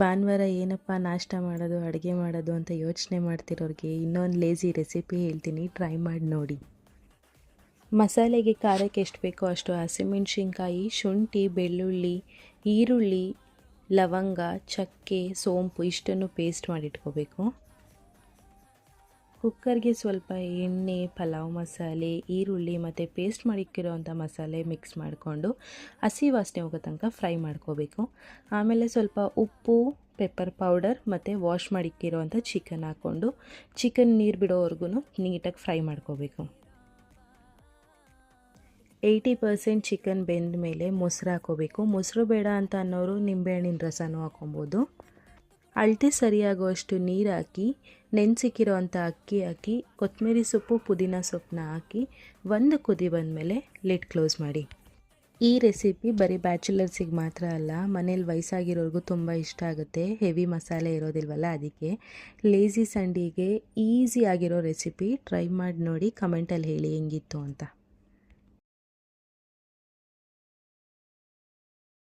ಭಾನುವಾರ ಏನಪ್ಪ ನಾಷ್ಟ ಮಾಡೋದು ಅಡುಗೆ ಮಾಡೋದು ಅಂತ ಯೋಚನೆ ಮಾಡ್ತಿರೋರಿಗೆ ಇನ್ನೊಂದು ಲೇಸಿ ರೆಸಿಪಿ ಹೇಳ್ತೀನಿ, ಟ್ರೈ ಮಾಡಿ ನೋಡಿ. ಮಸಾಲೆಗೆ ಖಾರಕ್ಕೆ ಎಷ್ಟು ಬೇಕೋ ಅಷ್ಟು ಹಸಿಮೆಣ್ಸಿನ್ಕಾಯಿ, ಶುಂಠಿ, ಬೆಳ್ಳುಳ್ಳಿ, ಈರುಳ್ಳಿ, ಲವಂಗ, ಚಕ್ಕೆ, ಸೋಂಪು ಇಷ್ಟನ್ನು ಪೇಸ್ಟ್ ಮಾಡಿಟ್ಕೋಬೇಕು. ಕುಕ್ಕರ್ಗೆ ಸ್ವಲ್ಪ ಎಣ್ಣೆ, ಪಲಾವ್ ಮಸಾಲೆ, ಈರುಳ್ಳಿ ಮತ್ತು ಪೇಸ್ಟ್ ಮಾಡಿಕ್ಕಿರೋವಂಥ ಮಸಾಲೆ ಮಿಕ್ಸ್ ಮಾಡಿಕೊಂಡು ಹಸಿ ವಾಸನೆ ಹೋಗೋ ತನಕ ಫ್ರೈ ಮಾಡ್ಕೋಬೇಕು. ಆಮೇಲೆ ಸ್ವಲ್ಪ ಉಪ್ಪು, ಪೆಪ್ಪರ್ ಪೌಡರ್ ಮತ್ತು ವಾಶ್ ಮಾಡಿಕ್ಕಿರೋವಂಥ ಚಿಕನ್ ಹಾಕ್ಕೊಂಡು ಚಿಕನ್ ನೀರು ಬಿಡೋವರೆಗೂ ನೀಟಾಗಿ ಫ್ರೈ ಮಾಡ್ಕೋಬೇಕು. 80% ಚಿಕನ್ ಬೆಂದ ಮೇಲೆ ಮೊಸರು ಹಾಕೋಬೇಕು. ಮೊಸರು ಬೇಡ ಅಂತ ಅನ್ನೋರು ನಿಂಬೆಹಣ್ಣಿನ ರಸನೂ ಹಾಕೊಬೋದು. ಅಳತೆ ಸರಿಯಾಗುವಷ್ಟು ನೀರು ಹಾಕಿ ನೆನೆಸಿಕ್ಕಿರೋವಂಥ ಅಕ್ಕಿ ಹಾಕಿ ಕೊತ್ತಂಬರಿ ಸೊಪ್ಪು, ಪುದೀನ ಸೊಪ್ಪನ್ನ ಹಾಕಿ ಒಂದು ಕುದಿ ಬಂದಮೇಲೆ ಲಿಡ್ ಕ್ಲೋಸ್ ಮಾಡಿ. ಈ ರೆಸಿಪಿ ಬರೀ ಬ್ಯಾಚುಲರ್ಸಿಗೆ ಮಾತ್ರ ಅಲ್ಲ, ಮನೇಲಿ ವಯಸ್ಸಾಗಿರೋರಿಗೂ ತುಂಬ ಇಷ್ಟ ಆಗುತ್ತೆ. ಹೆವಿ ಮಸಾಲೆ ಇರೋದಿಲ್ವಲ್ಲ, ಅದಕ್ಕೆ ಲೇಸಿ ಸಂಡಿಗೆ ಈಸಿ ಆಗಿರೋ ರೆಸಿಪಿ. ಟ್ರೈ ಮಾಡಿ ನೋಡಿ, ಕಮೆಂಟಲ್ಲಿ ಹೇಳಿ ಹೆಂಗಿತ್ತು ಅಂತ.